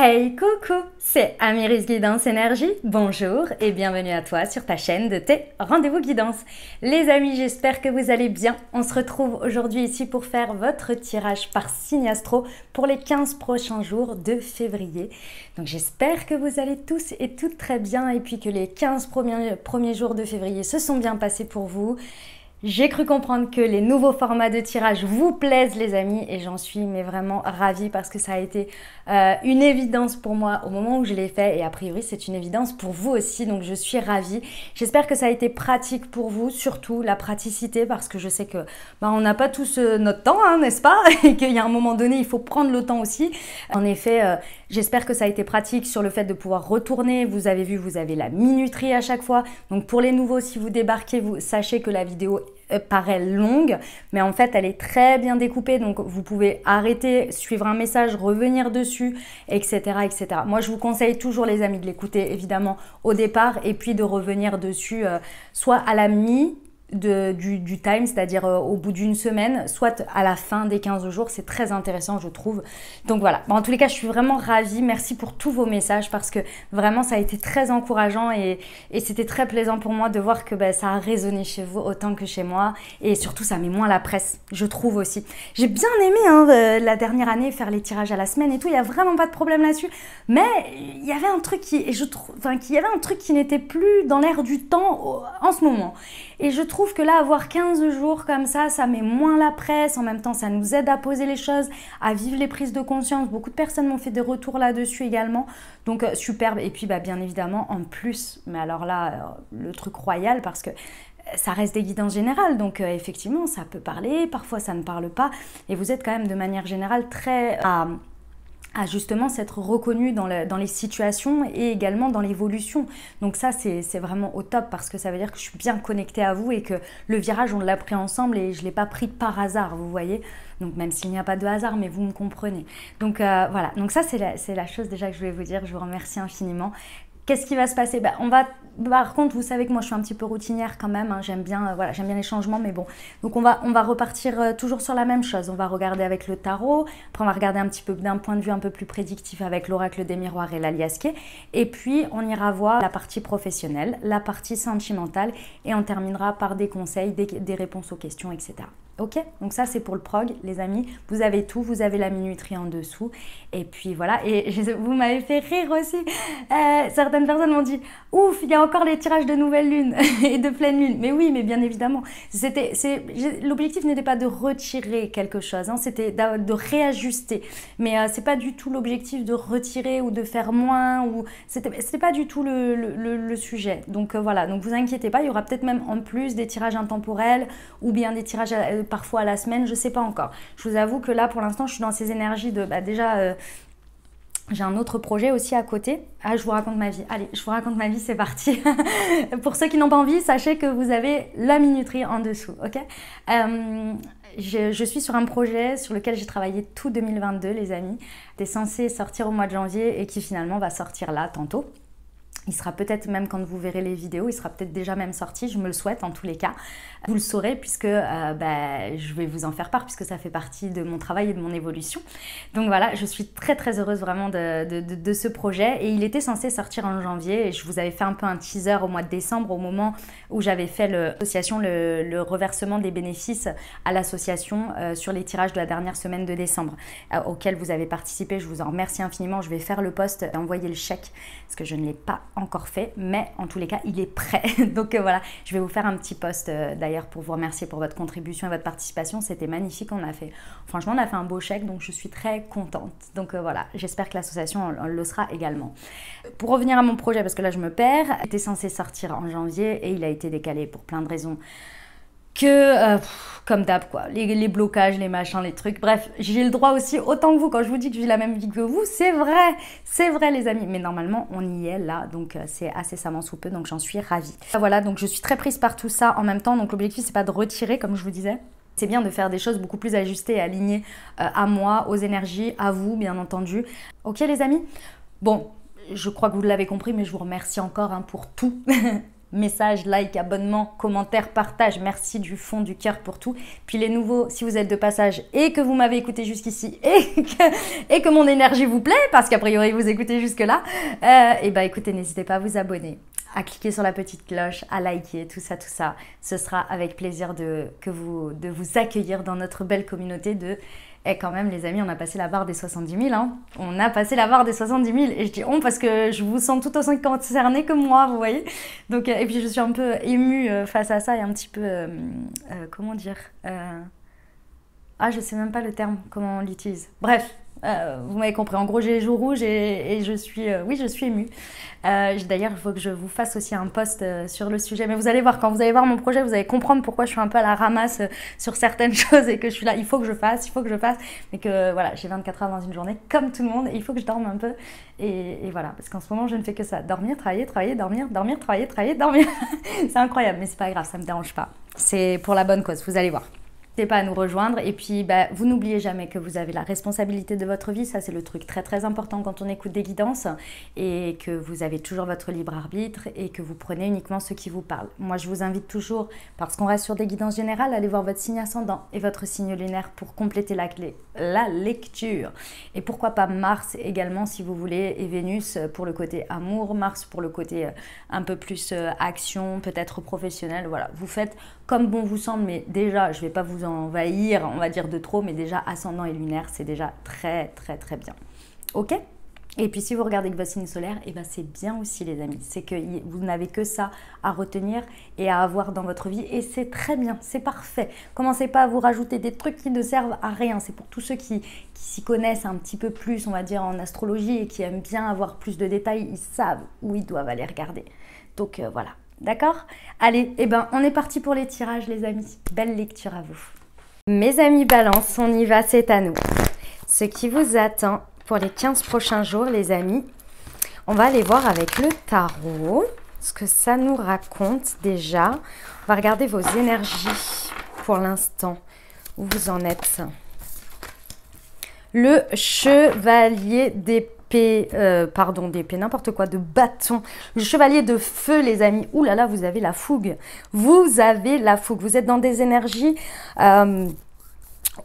Hey, coucou, c'est Amiris Guidance Énergie. Bonjour et bienvenue à toi sur ta chaîne de tes rendez-vous guidance. Les amis, j'espère que vous allez bien. On se retrouve aujourd'hui ici pour faire votre tirage par signe astro pour les 15 prochains jours de février. Donc j'espère que vous allez tous et toutes très bien et puis que les 15 premiers jours de février se sont bien passés pour vous. J'ai cru comprendre que les nouveaux formats de tirage vous plaisent les amis et j'en suis mais vraiment ravie parce que ça a été une évidence pour moi au moment où je l'ai fait et a priori c'est une évidence pour vous aussi, donc je suis ravie. J'espère que ça a été pratique pour vous, surtout la praticité, parce que je sais que on n'a pas tous notre temps, hein, n'est-ce pas? Et qu'il y a un moment donné il faut prendre le temps aussi. En effet, j'espère que ça a été pratique sur le fait de pouvoir retourner. Vous avez vu, vous avez la minuterie à chaque fois, donc pour les nouveaux, si vous débarquez, vous sachez que la vidéo paraît longue, mais en fait elle est très bien découpée, donc vous pouvez arrêter, suivre un message, revenir dessus, etc., etc. Moi je vous conseille toujours les amis de l'écouter évidemment au départ et puis de revenir dessus soit à la du time, c'est-à-dire au bout d'une semaine, soit à la fin des 15 jours, c'est très intéressant je trouve. Donc voilà, en tous les cas je suis vraiment ravie, merci pour tous vos messages parce que vraiment ça a été très encourageant et c'était très plaisant pour moi de voir que ça a résonné chez vous autant que chez moi et surtout ça met moins la presse, je trouve aussi. J'ai bien aimé la dernière année faire les tirages à la semaine et tout, il n'y a vraiment pas de problème là-dessus, mais il y avait un truc qui n'était plus dans l'air du temps en ce moment. Et je trouve que là, avoir 15 jours comme ça met moins la presse. En même temps, ça nous aide à poser les choses, à vivre les prises de conscience. Beaucoup de personnes m'ont fait des retours là-dessus également. Donc, superbe. Et puis, bien évidemment, en plus, mais alors là, le truc royal, parce que ça reste des guidances générales. Donc, effectivement, ça peut parler. Parfois, ça ne parle pas. Et vous êtes quand même, de manière générale, très à justement s'être reconnu dans les situations et également dans l'évolution. Donc ça, c'est vraiment au top parce que ça veut dire que je suis bien connectée à vous et que le virage, on l'a pris ensemble et je ne l'ai pas pris par hasard, vous voyez. Donc même s'il n'y a pas de hasard, mais vous me comprenez. Donc voilà, donc ça, c'est la chose déjà que je voulais vous dire. Je vous remercie infiniment. Qu'est-ce qui va se passer? Par contre, vous savez que moi je suis un petit peu routinière quand même, hein. J'aime bien les changements, mais bon. Donc on va repartir toujours sur la même chose. On va regarder avec le tarot, après on va regarder un petit peu d'un point de vue un peu plus prédictif avec l'oracle des miroirs et l'aliasqué. Et puis on ira voir la partie professionnelle, la partie sentimentale et on terminera par des conseils, des réponses aux questions, etc. Ok, donc ça c'est pour le prog, les amis. Vous avez tout, vous avez la minuterie en dessous. Et puis voilà, et vous m'avez fait rire aussi. Certaines personnes m'ont dit, ouf, il y a encore les tirages de nouvelle lune et de pleine lune. Mais oui, mais bien évidemment. L'objectif n'était pas de retirer quelque chose, hein, c'était de réajuster. Mais c'est pas du tout l'objectif de retirer ou de faire moins. C'était pas du tout le sujet. Donc voilà, donc vous inquiétez pas, il y aura peut-être même en plus des tirages intemporels ou bien des tirages parfois à la semaine, je sais pas encore. Je vous avoue que là pour l'instant je suis dans ces énergies de déjà j'ai un autre projet aussi à côté. Ah, je vous raconte ma vie. Allez, je vous raconte ma vie, c'est parti. Pour ceux qui n'ont pas envie, sachez que vous avez la minuterie en dessous, ok? Je suis sur un projet sur lequel j'ai travaillé tout 2022, les amis. C'était censé sortir au mois de janvier et qui finalement va sortir là, tantôt. Il sera peut-être même, quand vous verrez les vidéos, il sera peut-être déjà même sorti, je me le souhaite en tous les cas. Vous le saurez puisque je vais vous en faire part puisque ça fait partie de mon travail et de mon évolution. Donc voilà, je suis très très heureuse vraiment de ce projet et il était censé sortir en janvier et je vous avais fait un peu un teaser au mois de décembre au moment où j'avais fait le reversement des bénéfices à l'association sur les tirages de la dernière semaine de décembre auquel vous avez participé. Je vous en remercie infiniment, je vais faire le post et envoyer le chèque parce que je ne l'ai pas encore fait, mais en tous les cas il est prêt. Donc voilà, je vais vous faire un petit post d'ailleurs pour vous remercier pour votre contribution et votre participation. C'était magnifique, franchement on a fait un beau chèque, donc je suis très contente. Donc voilà, j'espère que l'association le sera également. Pour revenir à mon projet, parce que là je me perds, il était censé sortir en janvier et il a été décalé pour plein de raisons que, comme d'hab quoi, les blocages, les machins, les trucs, bref, j'ai le droit aussi, autant que vous, quand je vous dis que je vis la même vie que vous, c'est vrai les amis, mais normalement on y est là, donc c'est incessamment sous peu, donc j'en suis ravie. Voilà, donc je suis très prise par tout ça en même temps, donc l'objectif c'est pas de retirer comme je vous disais, c'est bien de faire des choses beaucoup plus ajustées et alignées à moi, aux énergies, à vous bien entendu. Ok les amis? Bon, je crois que vous l'avez compris, mais je vous remercie encore pour tout. messages, likes, abonnements, commentaires, partages. Merci du fond du cœur pour tout. Puis les nouveaux, si vous êtes de passage et que vous m'avez écouté jusqu'ici et que mon énergie vous plaît, parce qu'a priori vous écoutez jusque-là, et bah écoutez, n'hésitez pas à vous abonner, à cliquer sur la petite cloche, à liker, tout ça, tout ça. Ce sera avec plaisir de vous accueillir dans notre belle communauté de... Et quand même, les amis, on a passé la barre des 70 000. Hein. On a passé la barre des 70 000. Et je dis on parce que je vous sens tout aussi concerné que moi, vous voyez. Donc, et puis, je suis un peu émue face à ça et un petit peu... comment dire je sais même pas le terme, comment on l'utilise. Bref, vous m'avez compris. En gros, j'ai les joues rouges et je suis... oui, je suis émue. D'ailleurs, il faut que je vous fasse aussi un post sur le sujet. Mais vous allez voir, quand vous allez voir mon projet, vous allez comprendre pourquoi je suis un peu à la ramasse sur certaines choses et que je suis là. Il faut que je fasse. Mais que voilà, j'ai 24 heures dans une journée, comme tout le monde. Et il faut que je dorme un peu. Et voilà, parce qu'en ce moment, je ne fais que ça. Dormir, travailler, dormir, travailler, dormir. C'est incroyable, mais c'est pas grave, ça me dérange pas. C'est pour la bonne cause, vous allez voir. N'hésitez pas à nous rejoindre et puis vous n'oubliez jamais que vous avez la responsabilité de votre vie, ça c'est le truc très très important quand on écoute des guidances et que vous avez toujours votre libre arbitre et que vous prenez uniquement ce qui vous parle. Moi je vous invite toujours, parce qu'on reste sur des guidances générales, à aller voir votre signe ascendant et votre signe lunaire pour compléter la lecture. Et pourquoi pas Mars également si vous voulez, et Vénus pour le côté amour, Mars pour le côté un peu plus action, peut-être professionnel, voilà. Vous faites comme bon vous semble, mais déjà, je ne vais pas vous envahir, on va dire de trop, mais déjà ascendant et lunaire, c'est déjà très très très bien. Ok ? Et puis si vous regardez que votre signe solaire, et ben c'est bien aussi les amis. C'est que vous n'avez que ça à retenir et à avoir dans votre vie. Et c'est très bien, c'est parfait. Commencez pas à vous rajouter des trucs qui ne servent à rien. C'est pour tous ceux qui s'y connaissent un petit peu plus, on va dire, en astrologie et qui aiment bien avoir plus de détails. Ils savent où ils doivent aller regarder. Donc voilà. D'accord? Allez, on est parti pour les tirages les amis. Belle lecture à vous. Mes amis Balance, on y va, c'est à nous. Ce qui vous attend pour les 15 prochains jours les amis, on va aller voir avec le tarot ce que ça nous raconte déjà. On va regarder vos énergies pour l'instant. Où vous en êtes? Le chevalier d'épée. D'épée, n'importe quoi, de bâton. Le chevalier de feu, les amis. Ouh là là, vous avez la fougue. Vous avez la fougue. Vous êtes dans des énergies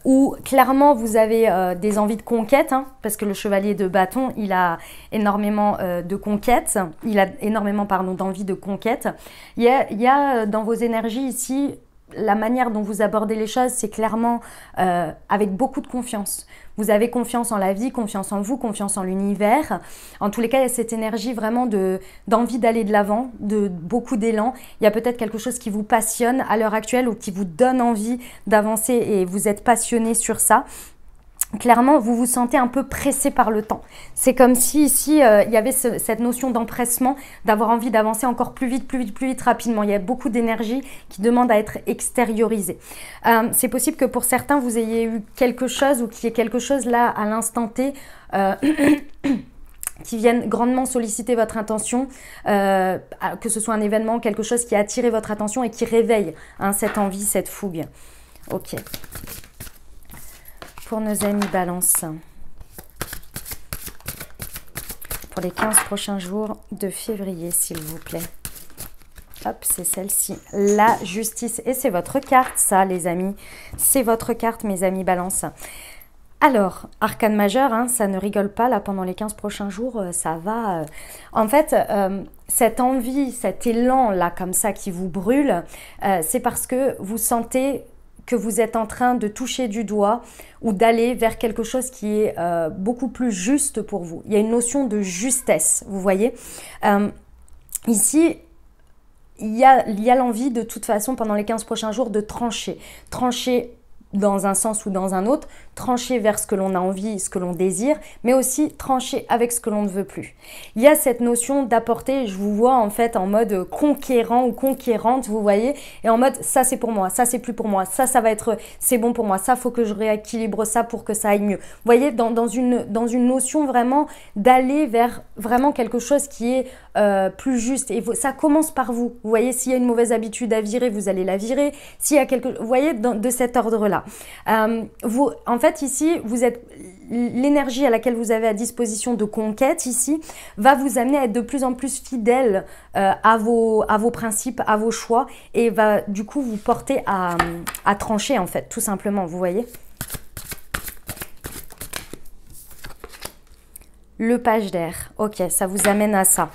où clairement vous avez des envies de conquête, hein, parce que le chevalier de bâton, il a énormément de conquête. Il a énormément, d'envie de conquête. Il y a dans vos énergies ici, la manière dont vous abordez les choses, c'est clairement avec beaucoup de confiance. Vous avez confiance en la vie, confiance en vous, confiance en l'univers. En tous les cas, il y a cette énergie vraiment d'envie d'aller de l'avant, de beaucoup d'élan. Il y a peut-être quelque chose qui vous passionne à l'heure actuelle ou qui vous donne envie d'avancer et vous êtes passionné sur ça. Clairement, vous vous sentez un peu pressé par le temps. C'est comme si ici, il y avait cette notion d'empressement, d'avoir envie d'avancer encore plus vite, rapidement. Il y a beaucoup d'énergie qui demande à être extériorisée. C'est possible que pour certains, vous ayez eu quelque chose ou qu'il y ait quelque chose là à l'instant T qui viennent grandement solliciter votre attention, que ce soit un événement, quelque chose qui a attiré votre attention et qui réveille cette envie, cette fougue. Ok. Pour nos amis Balance, pour les 15 prochains jours de février, s'il vous plaît. Hop, c'est celle-ci, la justice. Et c'est votre carte, ça, les amis. C'est votre carte, mes amis Balance. Alors, arcane majeur, hein, ça ne rigole pas, là, pendant les 15 prochains jours, ça va... En fait, cette envie, cet élan, là, comme ça, qui vous brûle, c'est parce que vous sentez que vous êtes en train de toucher du doigt ou d'aller vers quelque chose qui est beaucoup plus juste pour vous. Il y a une notion de justesse, vous voyez. Ici, il y a l'envie de toute façon pendant les 15 prochains jours de trancher. Trancher dans un sens ou dans un autre, trancher vers ce que l'on a envie, ce que l'on désire, mais aussi trancher avec ce que l'on ne veut plus. Il y a cette notion d'apporter, je vous vois en fait en mode conquérant ou conquérante, vous voyez, et en mode ça c'est pour moi, ça c'est plus pour moi, ça va être, c'est bon pour moi, ça faut que je rééquilibre ça pour que ça aille mieux. Vous voyez, dans une notion vraiment d'aller vers vraiment quelque chose qui est plus juste, et ça commence par vous. Vous voyez, s'il y a une mauvaise habitude à virer, vous allez la virer. S'il y a vous voyez, de cet ordre-là. En fait, ici, vous êtes l'énergie à laquelle vous avez à disposition de conquête ici va vous amener à être de plus en plus fidèle à vos principes, à vos choix et va du coup vous porter à trancher en fait, tout simplement, vous voyez. Le page d'air, ok, ça vous amène à ça.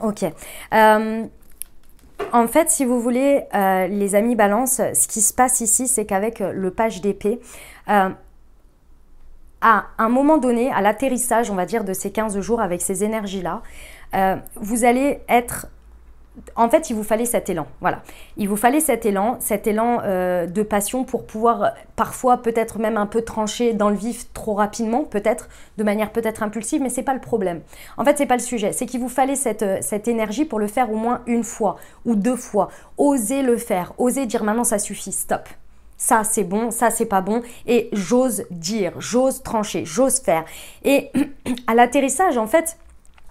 Ok. En fait, si vous voulez, les amis balance, ce qui se passe ici, c'est qu'avec le page d'épée, à un moment donné, à l'atterrissage, on va dire, de ces 15 jours avec ces énergies-là, vous allez être... En fait, il vous fallait cet élan, voilà. Il vous fallait cet élan de passion pour pouvoir parfois peut-être même un peu trancher dans le vif trop rapidement, peut-être, de manière peut-être impulsive, mais c'est pas le problème. En fait, c'est pas le sujet, c'est qu'il vous fallait cette énergie pour le faire au moins une fois ou deux fois. Osez le faire, osez dire maintenant ça suffit, stop. Ça c'est bon, ça c'est pas bon et j'ose dire, j'ose trancher, j'ose faire. Et à l'atterrissage, en fait,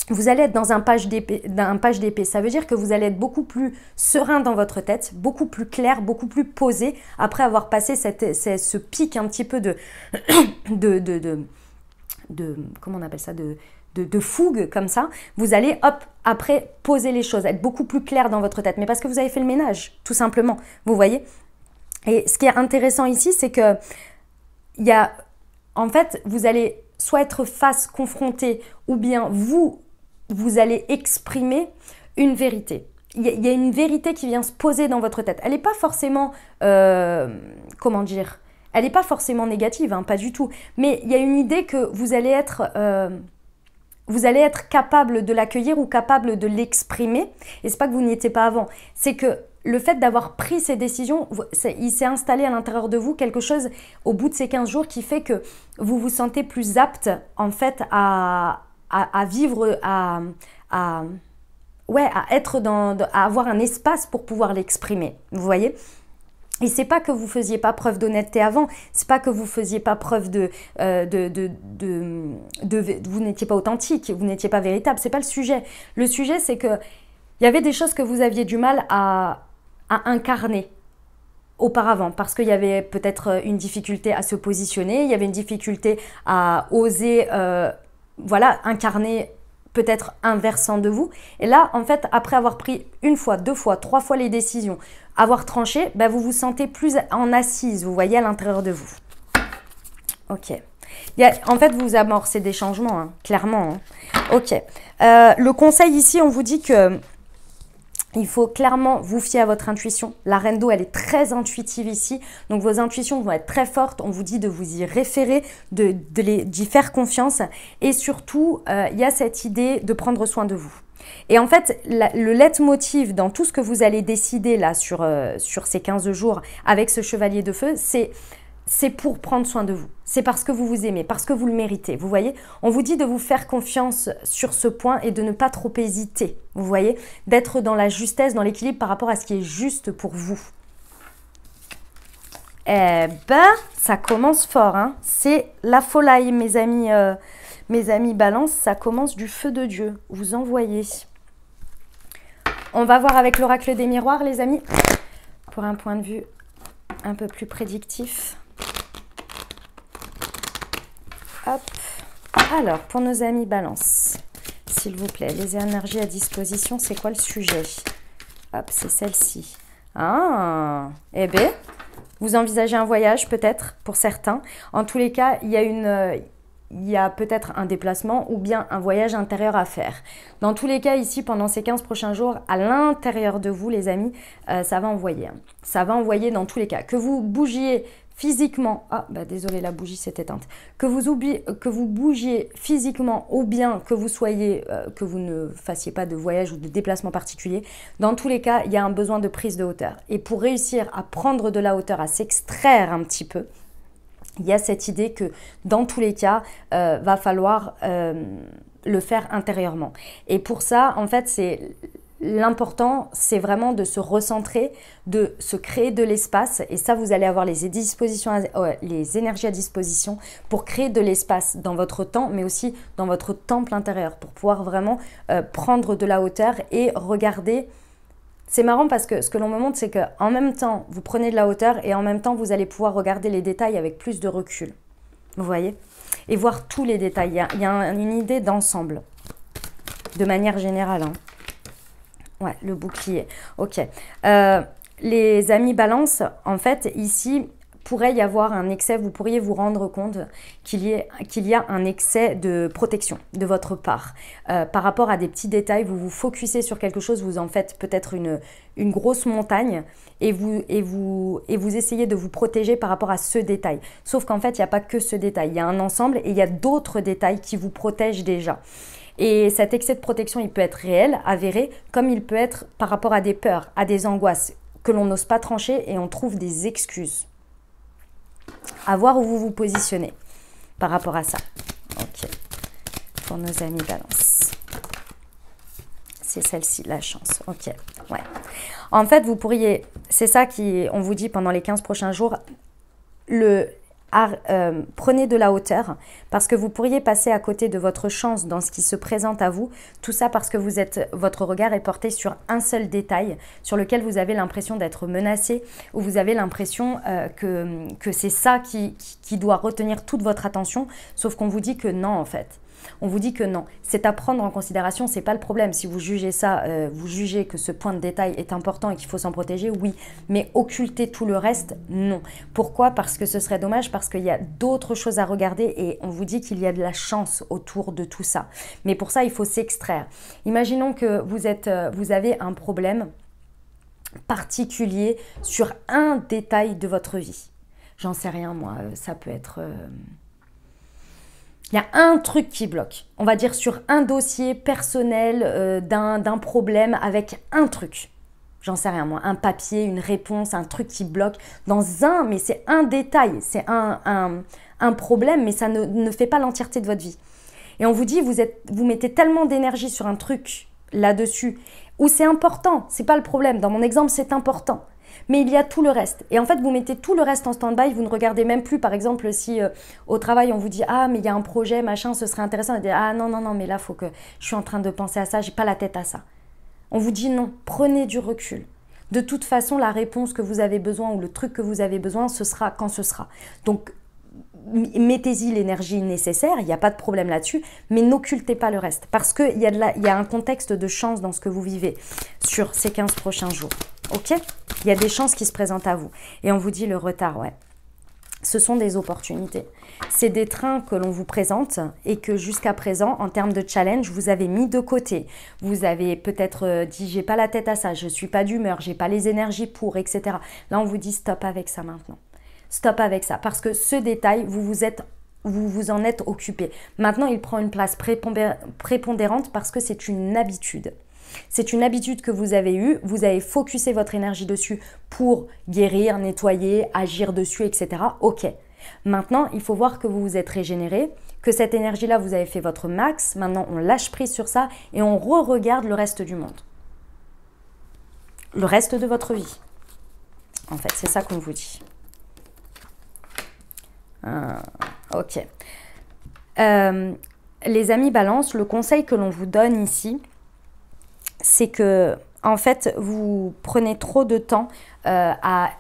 vous allez être dans un page d'épée. Ça veut dire que vous allez être beaucoup plus serein dans votre tête, beaucoup plus clair, beaucoup plus posé après avoir passé ce pic un petit peu de comment on appelle ça, de fougue comme ça. Vous allez, hop, après poser les choses, être beaucoup plus clair dans votre tête. Mais parce que vous avez fait le ménage, tout simplement. Vous voyez? Et ce qui est intéressant ici, c'est que en fait, vous allez soit être face, confronté, ou bien vous allez exprimer une vérité. Il y a une vérité qui vient se poser dans votre tête. Elle n'est pas forcément, comment dire, elle n'est pas forcément négative, hein, pas du tout. Mais il y a une idée que vous allez être capable de l'accueillir ou capable de l'exprimer. Et c'est pas que vous n'y étiez pas avant. C'est que le fait d'avoir pris ces décisions, il s'est installé à l'intérieur de vous quelque chose au bout de ces 15 jours qui fait que vous vous sentez plus apte en fait à vivre, à être à avoir un espace pour pouvoir l'exprimer, vous voyez. Et c'est pas que vous faisiez pas preuve d'honnêteté avant, c'est pas que vous faisiez pas preuve vous n'étiez pas authentique, vous n'étiez pas véritable, c'est pas le sujet. Le sujet, c'est que il y avait des choses que vous aviez du mal à incarner auparavant, parce qu'il y avait peut-être une difficulté à se positionner, il y avait une difficulté à oser incarner peut-être un versant de vous. Et là, en fait, après avoir pris une fois, deux fois, trois fois les décisions, avoir tranché, vous vous sentez plus en assise, vous voyez, à l'intérieur de vous. Ok. En fait, vous amorcez des changements, hein, clairement. Hein. Ok. Le conseil ici, on vous dit que il faut clairement vous fier à votre intuition. La reine d'eau, elle est très intuitive ici. Donc, vos intuitions vont être très fortes. On vous dit de vous y référer, d'y faire confiance. Et surtout, il y a cette idée de prendre soin de vous. Et en fait, le leitmotiv dans tout ce que vous allez décider là sur ces 15 jours avec ce chevalier de feu, c'est pour prendre soin de vous. C'est parce que vous vous aimez, parce que vous le méritez. Vous voyez, on vous dit de vous faire confiance sur ce point et de ne pas trop hésiter. Vous voyez, d'être dans la justesse, dans l'équilibre par rapport à ce qui est juste pour vous. Eh ben, ça commence fort. Hein. C'est la folie, mes amis balance. Ça commence du feu de Dieu. Vous envoyez. On va voir avec l'oracle des miroirs, les amis, pour un point de vue un peu plus prédictif. Hop. Alors, pour nos amis balance, s'il vous plaît, les énergies à disposition, c'est quoi le sujet? Hop, c'est celle-ci. Ah, eh bien, vous envisagez un voyage peut-être pour certains. En tous les cas, il y a peut-être un déplacement ou bien un voyage intérieur à faire. Dans tous les cas, ici, pendant ces 15 prochains jours, à l'intérieur de vous, les amis, ça va envoyer. Hein. Ça va envoyer dans tous les cas. Que vous bougiez physiquement, désolé, la bougie s'est éteinte, que vous bougiez physiquement ou bien que vous soyez, que vous ne fassiez pas de voyage ou de déplacement particulier, dans tous les cas, il y a un besoin de prise de hauteur. Et pour réussir à prendre de la hauteur, à s'extraire un petit peu, il y a cette idée que dans tous les cas, va falloir le faire intérieurement. Et pour ça, en fait, l'important, c'est vraiment de se recentrer, de se créer de l'espace. Et ça, vous allez avoir les énergies à disposition pour créer de l'espace dans votre temps, mais aussi dans votre temple intérieur, pour pouvoir vraiment prendre de la hauteur et regarder. C'est marrant parce que ce que l'on me montre, c'est qu'en même temps, vous prenez de la hauteur et en même temps, vous allez pouvoir regarder les détails avec plus de recul. Vous voyez? Et voir tous les détails. Il y a une idée d'ensemble. De manière générale. Hein. Ouais, le bouclier. Ok. Les amis balance, en fait, ici, pourrait y avoir un excès. Vous pourriez vous rendre compte qu'il y a un excès de protection de votre part. Par rapport à des petits détails, vous vous focussez sur quelque chose, vous en faites peut-être une grosse montagne et vous essayez de vous protéger par rapport à ce détail. Sauf qu'en fait, il n'y a pas que ce détail. Il y a un ensemble et il y a d'autres détails qui vous protègent déjà. Et cet excès de protection, il peut être réel, avéré, comme il peut être par rapport à des peurs, à des angoisses que l'on n'ose pas trancher et on trouve des excuses. À voir où vous vous positionnez par rapport à ça. Ok. Pour nos amis balance. C'est celle-ci, la chance. Ok. Ouais. En fait, vous pourriez... C'est ça on vous dit pendant les 15 prochains jours. Prenez de la hauteur parce que vous pourriez passer à côté de votre chance dans ce qui se présente à vous. Tout ça parce que votre regard est porté sur un seul détail sur lequel vous avez l'impression d'être menacé ou vous avez l'impression que c'est ça qui doit retenir toute votre attention. Sauf qu'on vous dit que non en fait. On vous dit que non, c'est à prendre en considération, c'est pas le problème. Si vous jugez ça, vous jugez que ce point de détail est important et qu'il faut s'en protéger, oui. Mais occulter tout le reste, non. Pourquoi? Parce que ce serait dommage, parce qu'il y a d'autres choses à regarder et on vous dit qu'il y a de la chance autour de tout ça. Mais pour ça, il faut s'extraire. Imaginons que vous avez un problème particulier sur un détail de votre vie. J'en sais rien, moi, ça peut être... Il y a un truc qui bloque, on va dire sur un dossier personnel d'un problème avec un truc. J'en sais rien moi, un papier, une réponse, un truc qui bloque mais c'est un détail, c'est un problème, mais ça ne fait pas l'entièreté de votre vie. Et on vous dit, vous mettez tellement d'énergie sur un truc là-dessus, où c'est important, c'est pas le problème. Dans mon exemple, c'est important. Mais il y a tout le reste. Et en fait, vous mettez tout le reste en stand-by, vous ne regardez même plus, par exemple, si au travail, on vous dit « Ah, mais il y a un projet, machin, ce serait intéressant. » Et ah non, non, non, mais là, faut que je suis en train de penser à ça, j'ai pas la tête à ça. On vous dit non, prenez du recul. De toute façon, la réponse que vous avez besoin ou le truc que vous avez besoin, ce sera quand ce sera. Donc, mettez-y l'énergie nécessaire, il n'y a pas de problème là-dessus, mais n'occultez pas le reste. Parce qu'il y a un contexte de chance dans ce que vous vivez sur ces 15 prochains jours. Ok? Il y a des chances qui se présentent à vous. Et on vous dit le retard, ouais. Ce sont des opportunités. C'est des trains que l'on vous présente et que jusqu'à présent, en termes de challenge, vous avez mis de côté. Vous avez peut-être dit, j'ai pas la tête à ça, je suis pas d'humeur, j'ai pas les énergies pour, etc. Là, on vous dit stop avec ça maintenant. Stop avec ça. Parce que ce détail, vous vous en êtes occupé. Maintenant, il prend une place prépondérante parce que c'est une habitude. C'est une habitude que vous avez eue, vous avez focusé votre énergie dessus pour guérir, nettoyer, agir dessus, etc. Ok. Maintenant, il faut voir que vous vous êtes régénéré, que cette énergie-là, vous avez fait votre max. Maintenant, on lâche prise sur ça et on re-regarde le reste du monde. Le reste de votre vie. En fait, c'est ça qu'on vous dit. Ok. Les amis balance, le conseil que l'on vous donne ici, c'est que, en fait, vous prenez trop de temps à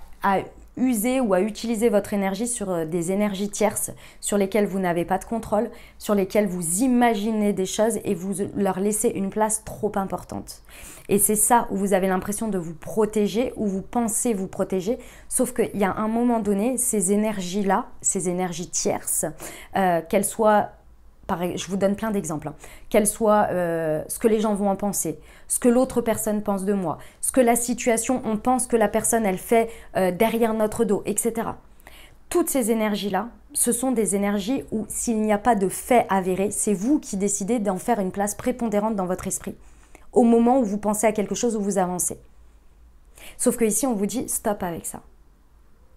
user ou à utiliser votre énergie sur des énergies tierces sur lesquelles vous n'avez pas de contrôle, sur lesquelles vous imaginez des choses et vous leur laissez une place trop importante. Et c'est ça où vous avez l'impression de vous protéger, où vous pensez vous protéger, sauf qu'il y a un moment donné, ces énergies-là, ces énergies tierces, qu'elles soient... Je vous donne plein d'exemples. Hein. Qu'elle soit ce que les gens vont en penser, ce que l'autre personne pense de moi, ce que la situation, on pense que la personne, elle fait derrière notre dos, etc. Toutes ces énergies-là, ce sont des énergies où s'il n'y a pas de fait avéré, c'est vous qui décidez d'en faire une place prépondérante dans votre esprit, au moment où vous pensez à quelque chose, où vous avancez. Sauf que ici, on vous dit stop avec ça.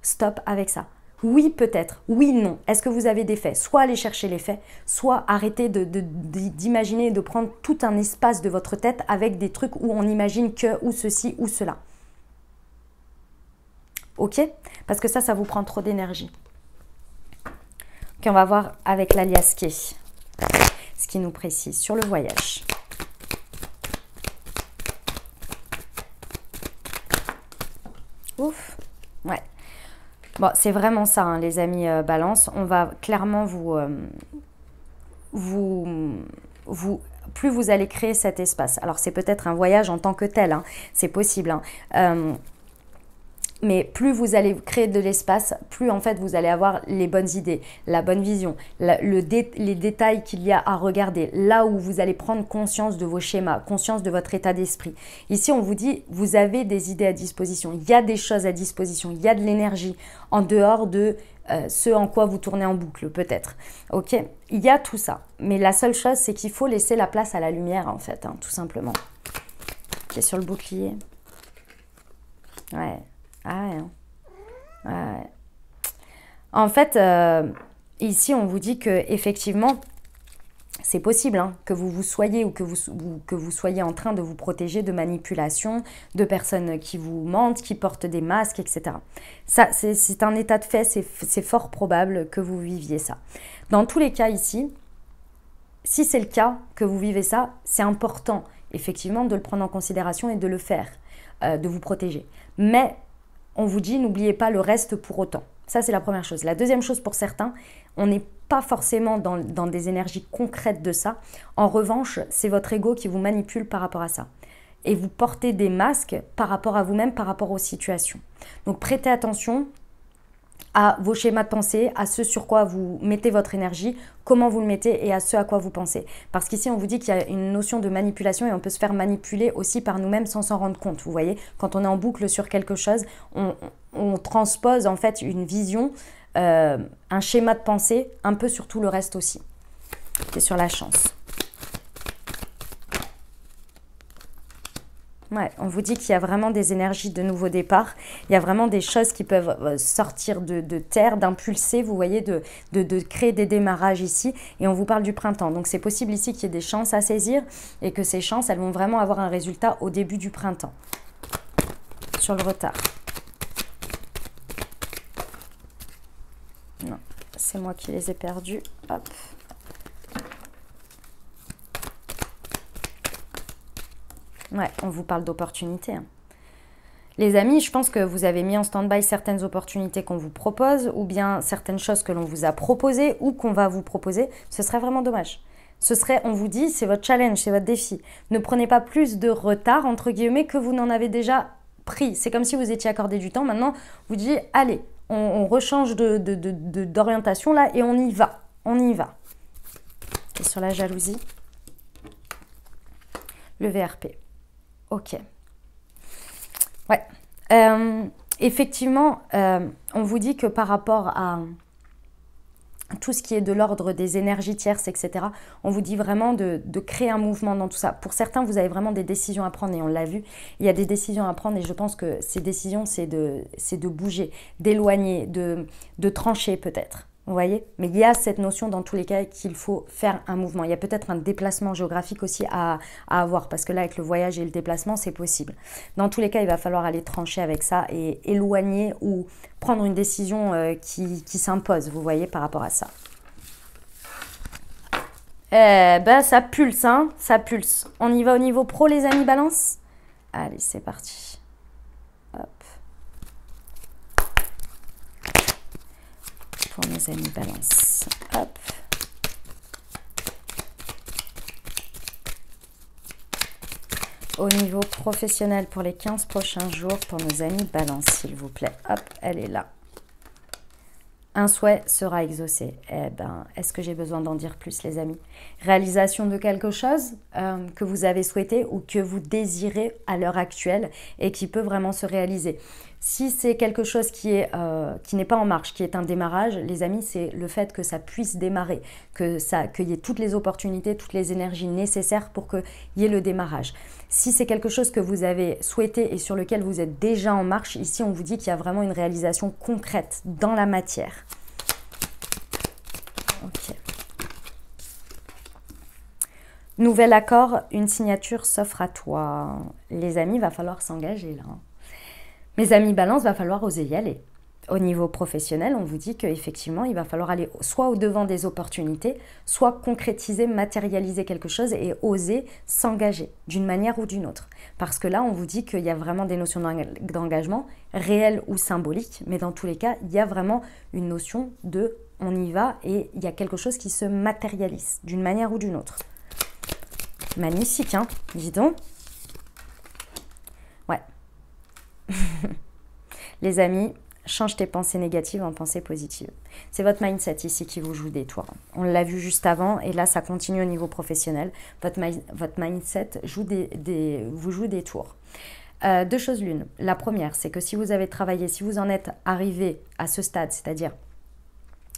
Stop avec ça. Oui, peut-être. Oui, non. Est-ce que vous avez des faits? Soit aller chercher les faits, soit arrêter d'imaginer et de prendre tout un espace de votre tête avec des trucs où on imagine que, ou ceci, ou cela. Ok? Parce que ça vous prend trop d'énergie. Ok, on va voir avec l'alias K. Ce qui nous précise sur le voyage. Ouf. Ouais. Bon, c'est vraiment ça, hein, les amis Balance. On va clairement vous, plus vous allez créer cet espace. Alors, c'est peut-être un voyage en tant que tel, hein, c'est possible. Hein. Mais plus vous allez créer de l'espace, plus en fait vous allez avoir les bonnes idées, la bonne vision, les détails qu'il y a à regarder, là où vous allez prendre conscience de vos schémas, conscience de votre état d'esprit. Ici, on vous dit, vous avez des idées à disposition, il y a des choses à disposition, il y a de l'énergie en dehors de ce en quoi vous tournez en boucle peut-être. Ok, il y a tout ça. Mais la seule chose, c'est qu'il faut laisser la place à la lumière en fait, hein, tout simplement. Ok, sur le bouclier. Ouais. Ah ouais, hein. Ouais. En fait, ici, on vous dit que effectivement, c'est possible hein, que vous soyez ou que vous soyez en train de vous protéger de manipulation, de personnes qui vous mentent, qui portent des masques, etc. Ça, c'est un état de fait, c'est fort probable que vous viviez ça. Dans tous les cas ici, si c'est le cas que vous vivez ça, c'est important effectivement de le prendre en considération et de le faire, de vous protéger. Mais on vous dit, n'oubliez pas le reste pour autant. Ça, c'est la première chose. La deuxième chose, pour certains, on n'est pas forcément dans des énergies concrètes de ça. En revanche, c'est votre ego qui vous manipule par rapport à ça. Et vous portez des masques par rapport à vous-même, par rapport aux situations. Donc, prêtez attention à vos schémas de pensée, à ce sur quoi vous mettez votre énergie, comment vous le mettez et à ce à quoi vous pensez. Parce qu'ici, on vous dit qu'il y a une notion de manipulation et on peut se faire manipuler aussi par nous-mêmes sans s'en rendre compte. Vous voyez, quand on est en boucle sur quelque chose, on transpose en fait une vision, un schéma de pensée, un peu sur tout le reste aussi. C'est sur la chance. Ouais, on vous dit qu'il y a vraiment des énergies de nouveau départ. Il y a vraiment des choses qui peuvent sortir de terre, d'impulser, vous voyez, de créer des démarrages ici. Et on vous parle du printemps. Donc c'est possible ici qu'il y ait des chances à saisir et que ces chances, elles vont vraiment avoir un résultat au début du printemps. Sur le retard. Non, c'est moi qui les ai perdus. Hop. Ouais, on vous parle d'opportunités. Hein. Les amis, je pense que vous avez mis en stand-by certaines opportunités qu'on vous propose ou bien certaines choses que l'on vous a proposées ou qu'on va vous proposer. Ce serait vraiment dommage. Ce serait, on vous dit, c'est votre challenge, c'est votre défi. Ne prenez pas plus de retard, entre guillemets, que vous n'en avez déjà pris. C'est comme si vous étiez accordé du temps. Maintenant, vous dites, allez, on rechange d'orientation là et on y va. On y va. Et sur la jalousie, le VRP. Ok. Ouais. Effectivement, on vous dit que par rapport à tout ce qui est de l'ordre des énergies tierces, etc., on vous dit vraiment de créer un mouvement dans tout ça. Pour certains, vous avez vraiment des décisions à prendre et on l'a vu. Il y a des décisions à prendre et je pense que ces décisions, c'est de bouger, d'éloigner, de trancher peut-être. Vous voyez? Mais il y a cette notion dans tous les cas qu'il faut faire un mouvement. Il y a peut-être un déplacement géographique aussi à avoir parce que là, avec le voyage et le déplacement, c'est possible. Dans tous les cas, il va falloir aller trancher avec ça et éloigner ou prendre une décision qui s'impose, vous voyez, par rapport à ça. Ben, ça pulse, hein, ça pulse. On y va au niveau pro, les amis Balance? Allez, c'est parti. Hop. Pour mes amis Balance. Hop. Au niveau professionnel pour les 15 prochains jours pour nos amis Balance, s'il vous plaît. Hop, elle est là. Un souhait sera exaucé. Eh ben, est-ce que j'ai besoin d'en dire plus, les amis? Réalisation de quelque chose que vous avez souhaité ou que vous désirez à l'heure actuelle et qui peut vraiment se réaliser. Si c'est quelque chose qui n'est pas en marche, qui est un démarrage, les amis, c'est le fait que ça puisse démarrer, qu'il y ait toutes les opportunités, toutes les énergies nécessaires pour qu'il y ait le démarrage. Si c'est quelque chose que vous avez souhaité et sur lequel vous êtes déjà en marche, ici, on vous dit qu'il y a vraiment une réalisation concrète dans la matière. Ok. Nouvel accord, une signature s'offre à toi. Les amis, il va falloir s'engager là. Mes amis Balance, va falloir oser y aller. Au niveau professionnel, on vous dit qu'effectivement, il va falloir aller soit au-devant des opportunités, soit concrétiser, matérialiser quelque chose et oser s'engager d'une manière ou d'une autre. Parce que là, on vous dit qu'il y a vraiment des notions d'engagement, réelles ou symboliques, mais dans tous les cas, il y a vraiment une notion de on y va et il y a quelque chose qui se matérialise d'une manière ou d'une autre. Magnifique, hein? Dis donc. Ouais. Les amis, change tes pensées négatives en pensées positives. C'est votre mindset ici qui vous joue des tours. On l'a vu juste avant et là, ça continue au niveau professionnel. Votre mindset vous joue des tours. Deux choses l'une. La première, c'est que si vous avez travaillé, si vous en êtes arrivé à ce stade, c'est-à-dire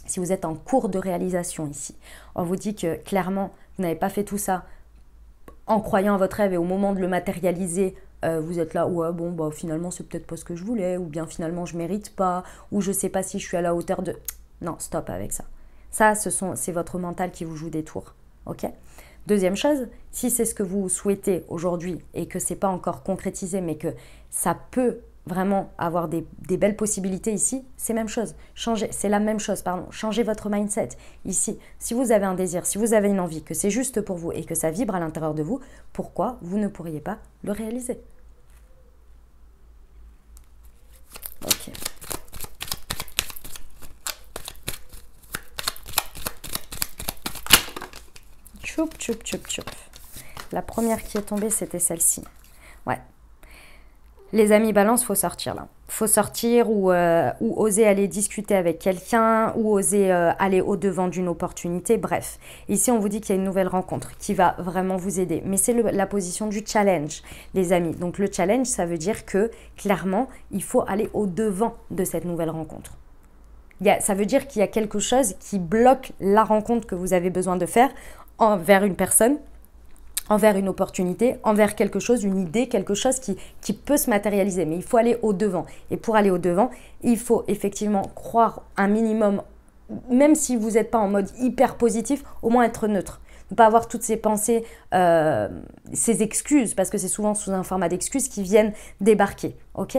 si vous êtes en cours de réalisation ici, on vous dit que clairement, vous n'avez pas fait tout ça en croyant à votre rêve et au moment de le matérialiser, vous êtes là, ouais, bon, bah, finalement, c'est peut-être pas ce que je voulais, ou bien finalement, je mérite pas, ou je sais pas si je suis à la hauteur de... Non, stop avec ça. Ça, c'est votre mental qui vous joue des tours, ok? Deuxième chose, si c'est ce que vous souhaitez aujourd'hui et que c'est pas encore concrétisé, mais que ça peut vraiment avoir des belles possibilités ici, c'est la même chose. Changez votre mindset ici. Si vous avez un désir, si vous avez une envie, que c'est juste pour vous et que ça vibre à l'intérieur de vous, pourquoi vous ne pourriez pas le réaliser? Ok. Tchoup, tchoup, tchoup, tchoup. La première qui est tombée, c'était celle-ci. Ouais. Les amis balance, faut sortir là. Faut sortir ou oser aller discuter avec quelqu'un ou oser aller au-devant d'une opportunité. Bref, ici on vous dit qu'il y a une nouvelle rencontre qui va vraiment vous aider. Mais c'est la position du challenge, les amis. Donc le challenge, ça veut dire que clairement, il faut aller au-devant de cette nouvelle rencontre. Ça veut dire qu'il y a quelque chose qui bloque la rencontre que vous avez besoin de faire envers une personne, envers une opportunité, envers quelque chose, une idée, quelque chose qui peut se matérialiser. Mais il faut aller au-devant. Et pour aller au-devant, il faut effectivement croire un minimum, même si vous n'êtes pas en mode hyper positif, au moins être neutre. Ne pas avoir toutes ces pensées, ces excuses, parce que c'est souvent sous un format d'excuses qui viennent débarquer. Ok ?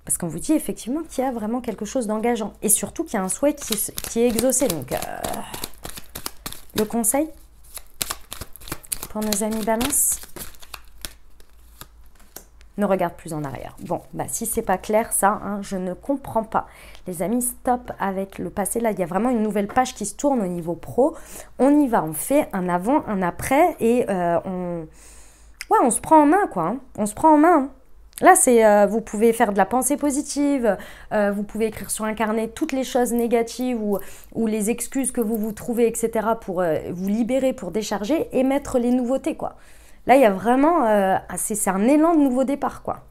Parce qu'on vous dit effectivement qu'il y a vraiment quelque chose d'engageant. Et surtout qu'il y a un souhait qui est exaucé. Donc, le conseil pour nos amis balance, ne regarde plus en arrière. Bon, bah si c'est pas clair ça, hein, je ne comprends pas. Les amis, stop avec le passé. Là, il y a vraiment une nouvelle page qui se tourne au niveau pro. On y va, on fait un avant, un après et on se prend en main quoi. Hein. On se prend en main. Hein. Là, vous pouvez faire de la pensée positive, vous pouvez écrire sur un carnet toutes les choses négatives ou les excuses que vous trouvez, etc. pour vous libérer, pour décharger et mettre les nouveautés, quoi. Là, il y a vraiment... c'est un élan de nouveau départ, quoi.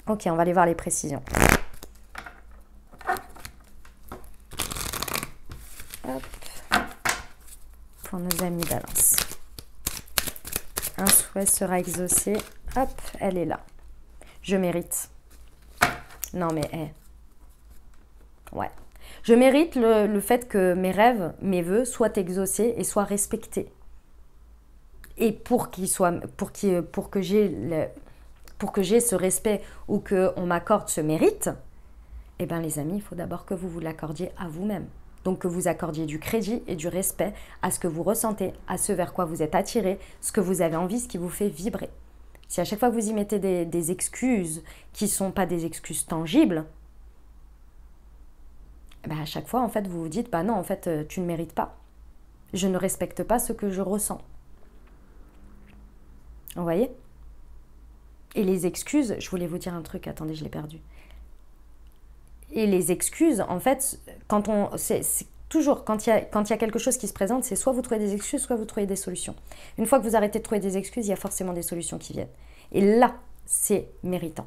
Ok, on va aller voir les précisions. Hop. Pour nos amis balance. Un souhait sera exaucé. Hop, elle est là. Je mérite. Non mais, ouais. Je mérite le fait que mes rêves, mes vœux soient exaucés et soient respectés. Et pour que j'ai ce respect ou qu'on m'accorde ce mérite, eh bien les amis, il faut d'abord que vous l'accordiez à vous-même. Donc que vous accordiez du crédit et du respect à ce que vous ressentez, à ce vers quoi vous êtes attiré, ce que vous avez envie, ce qui vous fait vibrer. Si à chaque fois vous y mettez des excuses qui ne sont pas des excuses tangibles, à chaque fois en fait vous vous dites non en fait tu ne mérites pas. Je ne respecte pas ce que je ressens. Vous voyez? Et les excuses, je voulais vous dire un truc, attendez je l'ai perdu. Et les excuses en fait c'est toujours quand il y a quelque chose qui se présente, c'est soit vous trouvez des excuses, soit vous trouvez des solutions. Une fois que vous arrêtez de trouver des excuses, il y a forcément des solutions qui viennent. Et là, c'est méritant.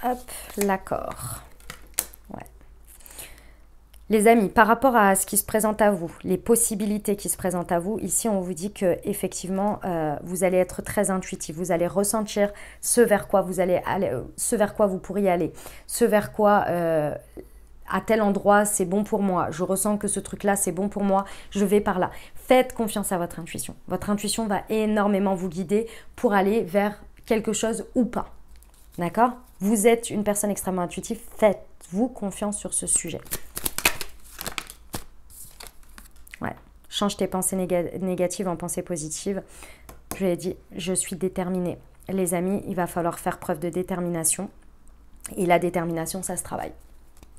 Hop, l'accord. Ouais. Les amis, par rapport à ce qui se présente à vous, les possibilités qui se présentent à vous, ici on vous dit que effectivement vous allez être très intuitif, vous allez ressentir ce vers quoi vous allez aller, ce vers quoi vous pourriez aller, ce vers quoi à tel endroit c'est bon pour moi, je ressens que ce truc là c'est bon pour moi, je vais par là. Faites confiance à votre intuition. Votre intuition va énormément vous guider pour aller vers quelque chose ou pas. D'accord? Vous êtes une personne extrêmement intuitive, faites-vous confiance sur ce sujet. Ouais. Change tes pensées négatives en pensées positives. Je l'ai dit, je suis déterminée. Les amis, il va falloir faire preuve de détermination. Et la détermination, ça se travaille.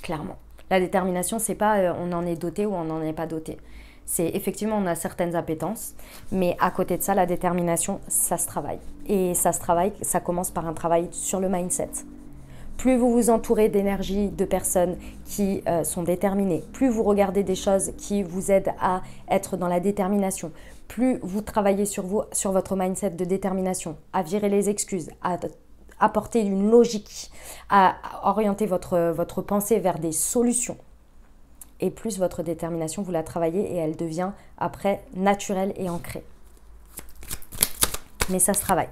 Clairement. La détermination, c'est pas on en est doté ou on n'en est pas doté. C'est effectivement, on a certaines appétences. Mais à côté de ça, la détermination, ça se travaille. Et ça se travaille, ça commence par un travail sur le mindset. Plus vous vous entourez d'énergie, de personnes qui sont déterminées, plus vous regardez des choses qui vous aident à être dans la détermination, plus vous travaillez sur vous, sur votre mindset de détermination, à virer les excuses, à apporter une logique, à orienter votre pensée vers des solutions. Et plus votre détermination, vous la travaillez et elle devient après naturelle et ancrée. Mais ça se travaille.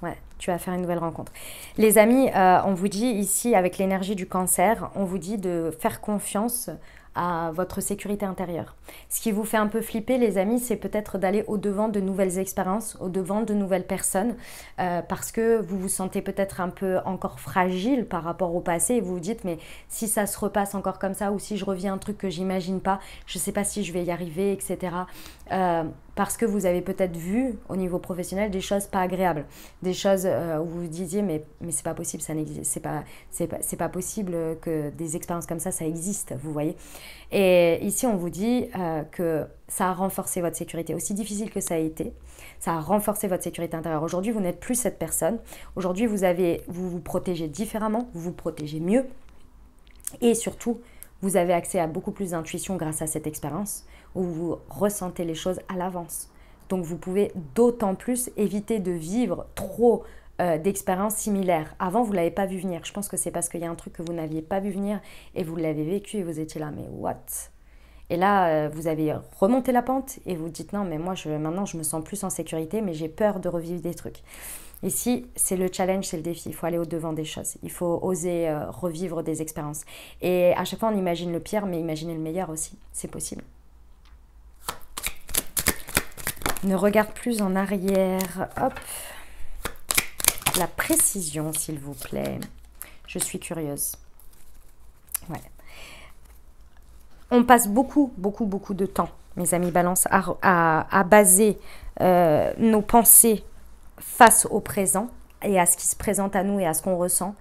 Ouais, tu vas faire une nouvelle rencontre. Les amis, on vous dit ici, avec l'énergie du cancer, on vous dit de faire confiance à votre sécurité intérieure. Ce qui vous fait un peu flipper, les amis, c'est peut-être d'aller au-devant de nouvelles expériences, au-devant de nouvelles personnes, parce que vous vous sentez peut-être un peu encore fragile par rapport au passé et vous vous dites, mais si ça se repasse encore comme ça ou si je reviens à un truc que j'imagine pas, je sais pas si je vais y arriver, etc. Parce que vous avez peut-être vu au niveau professionnel des choses pas agréables, des choses où vous vous disiez mais c'est pas possible, ça n'existe, c'est pas possible que des expériences comme ça existe, vous voyez. Et ici on vous dit que ça a renforcé votre sécurité, aussi difficile que ça a été, ça a renforcé votre sécurité intérieure. Aujourd'hui vous n'êtes plus cette personne, aujourd'hui vous vous protégez différemment, vous vous protégez mieux et surtout vous avez accès à beaucoup plus d'intuition grâce à cette expérience où vous ressentez les choses à l'avance. Donc vous pouvez d'autant plus éviter de vivre trop d'expériences similaires. Avant, vous ne l'avez pas vu venir. Je pense que c'est parce qu'il y a un truc que vous n'aviez pas vu venir et vous l'avez vécu et vous étiez là, mais what? Et là, vous avez remonté la pente et vous dites non, mais moi, maintenant, je me sens plus en sécurité, mais j'ai peur de revivre des trucs. Ici, c'est le challenge, c'est le défi. Il faut aller au-devant des choses. Il faut oser revivre des expériences. Et à chaque fois, on imagine le pire, mais imaginez le meilleur aussi. C'est possible. Ne regarde plus en arrière. Hop. La précision, s'il vous plaît. Je suis curieuse. Ouais. On passe beaucoup de temps, mes amis Balance, à baser nos pensées face au présent et à ce qui se présente à nous et à ce qu'on ressent.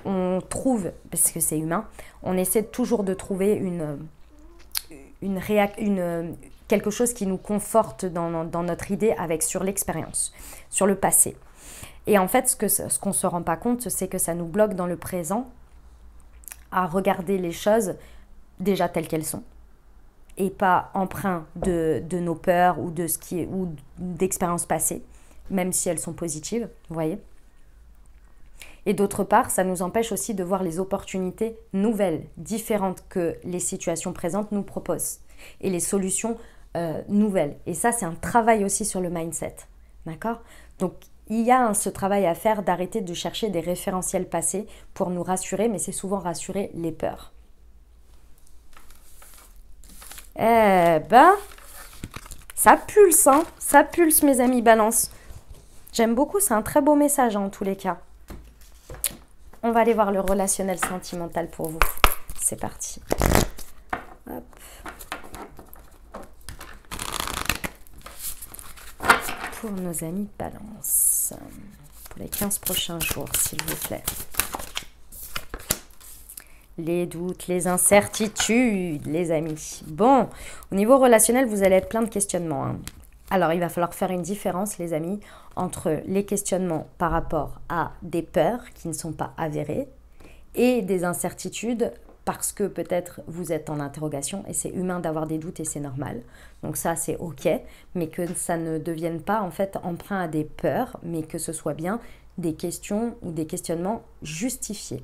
On trouve, parce que c'est humain, on essaie toujours de trouver quelque chose qui nous conforte dans notre idée sur l'expérience, sur le passé. Et en fait, ce qu'on ne se rend pas compte, c'est que ça nous bloque dans le présent à regarder les choses déjà telles qu'elles sont et pas empreintes de nos peurs ou d'expériences passées, même si elles sont positives, vous voyez. Et d'autre part, ça nous empêche aussi de voir les opportunités nouvelles, différentes que les situations présentes nous proposent et les solutions nouvelles. Et ça, c'est un travail aussi sur le mindset, d'accord? Donc, il y a ce travail à faire d'arrêter de chercher des référentiels passés pour nous rassurer, mais c'est souvent rassurer les peurs. Eh ben, ça pulse, hein? Ça pulse, mes amis Balance. J'aime beaucoup, c'est un très beau message en tous les cas. On va aller voir le relationnel sentimental pour vous. C'est parti. Hop. Pour nos amis Balance. Pour les 15 prochains jours, s'il vous plaît. Les doutes, les incertitudes, les amis. Bon, au niveau relationnel, vous allez être plein de questionnements, hein. Alors, il va falloir faire une différence, les amis, entre les questionnements par rapport à des peurs qui ne sont pas avérées et des incertitudes parce que peut-être vous êtes en interrogation et c'est humain d'avoir des doutes et c'est normal. Donc ça, c'est OK, mais que ça ne devienne pas en fait emprunt à des peurs, mais que ce soit bien des questions ou des questionnements justifiés.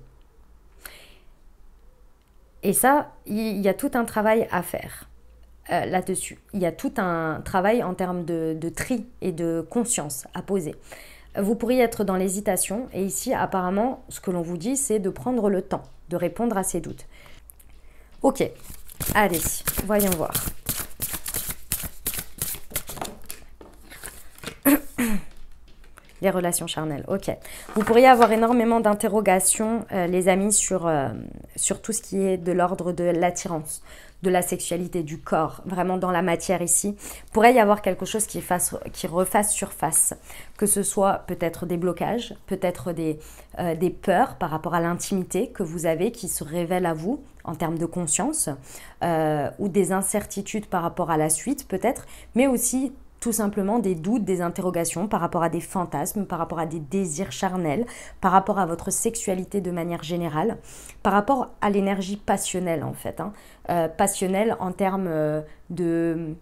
Et ça, il y a tout un travail à faire. Là-dessus. Il y a tout un travail en termes de tri et de conscience à poser. Vous pourriez être dans l'hésitation et ici, apparemment, ce que l'on vous dit, c'est de prendre le temps de répondre à ces doutes. Ok, allez, voyons voir. Les relations charnelles, ok. Vous pourriez avoir énormément d'interrogations, les amis, sur tout ce qui est de l'ordre de l'attirance, de la sexualité, du corps, vraiment dans la matière ici. Pourrait y avoir quelque chose qui refasse surface, que ce soit peut-être des blocages, peut-être des peurs par rapport à l'intimité que vous avez qui se révèlent à vous en termes de conscience, ou des incertitudes par rapport à la suite peut-être, mais aussi tout simplement des doutes, des interrogations par rapport à des fantasmes, par rapport à des désirs charnels, par rapport à votre sexualité de manière générale, par rapport à l'énergie passionnelle en fait, passionnelle en termes de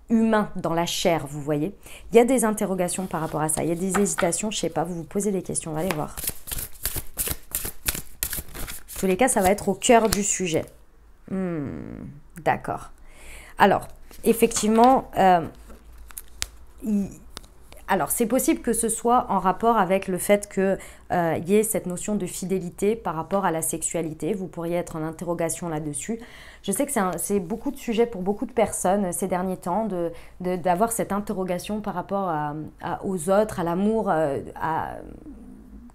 humain, dans la chair, vous voyez. Il y a des interrogations par rapport à ça, il y a des hésitations, je sais pas, vous vous posez des questions, on va aller voir. En tous les cas, ça va être au cœur du sujet. D'accord. Alors, effectivement... alors, c'est possible que ce soit en rapport avec le fait qu'il y ait cette notion de fidélité par rapport à la sexualité. Vous pourriez être en interrogation là-dessus. Je sais que c'est beaucoup de sujets pour beaucoup de personnes ces derniers temps, d'avoir cette interrogation par rapport aux autres, à l'amour,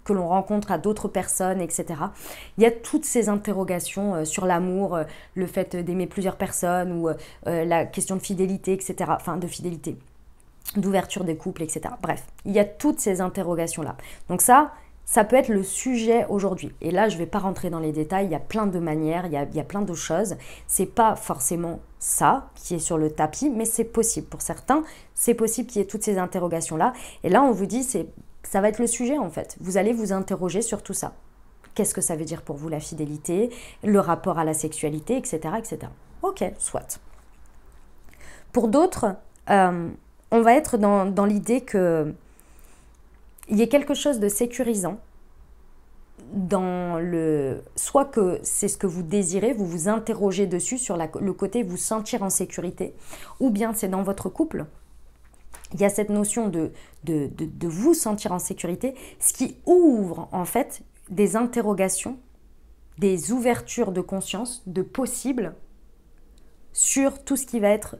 que l'on rencontre à d'autres personnes, etc. Il y a toutes ces interrogations sur l'amour, le fait d'aimer plusieurs personnes ou la question de fidélité, etc. Enfin, de fidélité, d'ouverture des couples, etc. Bref, il y a toutes ces interrogations-là. Donc ça peut être le sujet aujourd'hui. Et là, je ne vais pas rentrer dans les détails, il y a plein de manières, il y a plein de choses. C'est pas forcément ça qui est sur le tapis, mais c'est possible. Pour certains, c'est possible qu'il y ait toutes ces interrogations-là. Et là, on vous dit, ça va être le sujet en fait. Vous allez vous interroger sur tout ça. Qu'est-ce que ça veut dire pour vous la fidélité, le rapport à la sexualité, etc. etc. Ok, soit. Pour d'autres... on va être dans l'idée qu'il y ait quelque chose de sécurisant soit que c'est ce que vous désirez, vous vous interrogez dessus sur le côté vous sentir en sécurité, ou bien c'est dans votre couple. Il y a cette notion de vous sentir en sécurité, ce qui ouvre en fait des interrogations, des ouvertures de conscience, de possibles, sur tout ce qui va être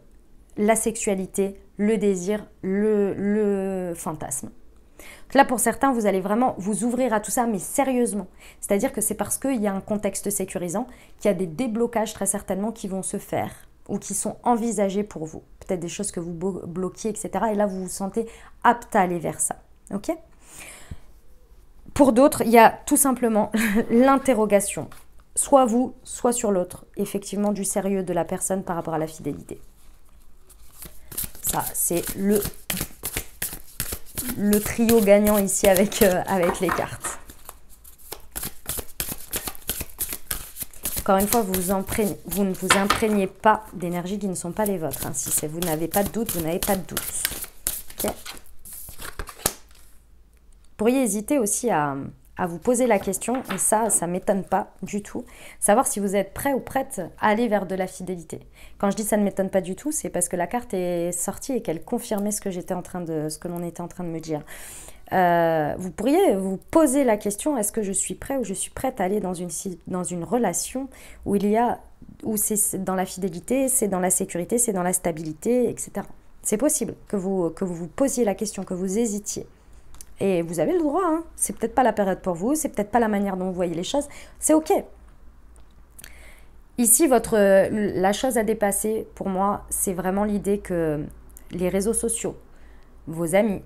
la sexualité, le désir, le fantasme. Donc là, pour certains, vous allez vraiment vous ouvrir à tout ça, mais sérieusement. C'est-à-dire que c'est parce qu'il y a un contexte sécurisant qu'il y a des déblocages très certainement qui vont se faire ou qui sont envisagés pour vous. Peut-être des choses que vous bloquiez, etc. Et là, vous vous sentez apte à aller vers ça. Ok ? Pour d'autres, il y a tout simplement l'interrogation. Soit vous, soit sur l'autre. Effectivement, du sérieux de la personne par rapport à la fidélité. Ça, c'est le trio gagnant ici avec les cartes. Encore une fois, vous ne vous imprégnez pas d'énergies qui ne sont pas les vôtres. Hein. Si vous n'avez pas de doute, vous n'avez pas de doute. Okay. Vous pourriez hésiter aussi à vous poser la question, et ça ne m'étonne pas du tout, savoir si vous êtes prêt ou prête à aller vers de la fidélité. Quand je dis ça ne m'étonne pas du tout, c'est parce que la carte est sortie et qu'elle confirmait ce que l'on était en train de me dire. Vous pourriez vous poser la question, est-ce que je suis prêt ou je suis prête à aller dans une relation où c'est dans la fidélité, c'est dans la sécurité, c'est dans la stabilité, etc. C'est possible que vous vous posiez la question, que vous hésitiez. Et vous avez le droit, hein. C'est peut-être pas la période pour vous, c'est peut-être pas la manière dont vous voyez les choses, c'est ok. Ici, la chose à dépasser, pour moi, c'est vraiment l'idée que les réseaux sociaux, vos amis,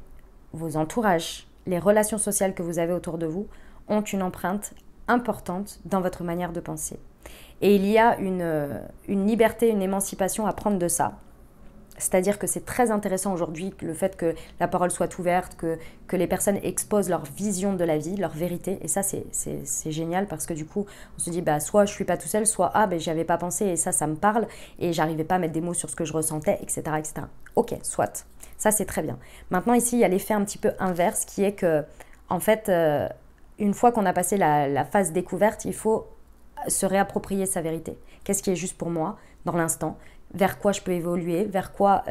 vos entourages, les relations sociales que vous avez autour de vous ont une empreinte importante dans votre manière de penser. Et il y a une liberté, une émancipation à prendre de ça. C'est-à-dire que c'est très intéressant aujourd'hui le fait que la parole soit ouverte, que les personnes exposent leur vision de la vie, leur vérité. Et ça, c'est génial parce que du coup, on se dit, soit je ne suis pas tout seul, soit j'y avais pas pensé et ça me parle et j'arrivais pas à mettre des mots sur ce que je ressentais, etc. etc. Ok, soit. Ça, c'est très bien. Maintenant, ici, il y a l'effet un petit peu inverse qui est que, en fait, une fois qu'on a passé la phase découverte, il faut se réapproprier sa vérité. Qu'est-ce qui est juste pour moi dans l'instant ? Vers quoi je peux évoluer, vers quoi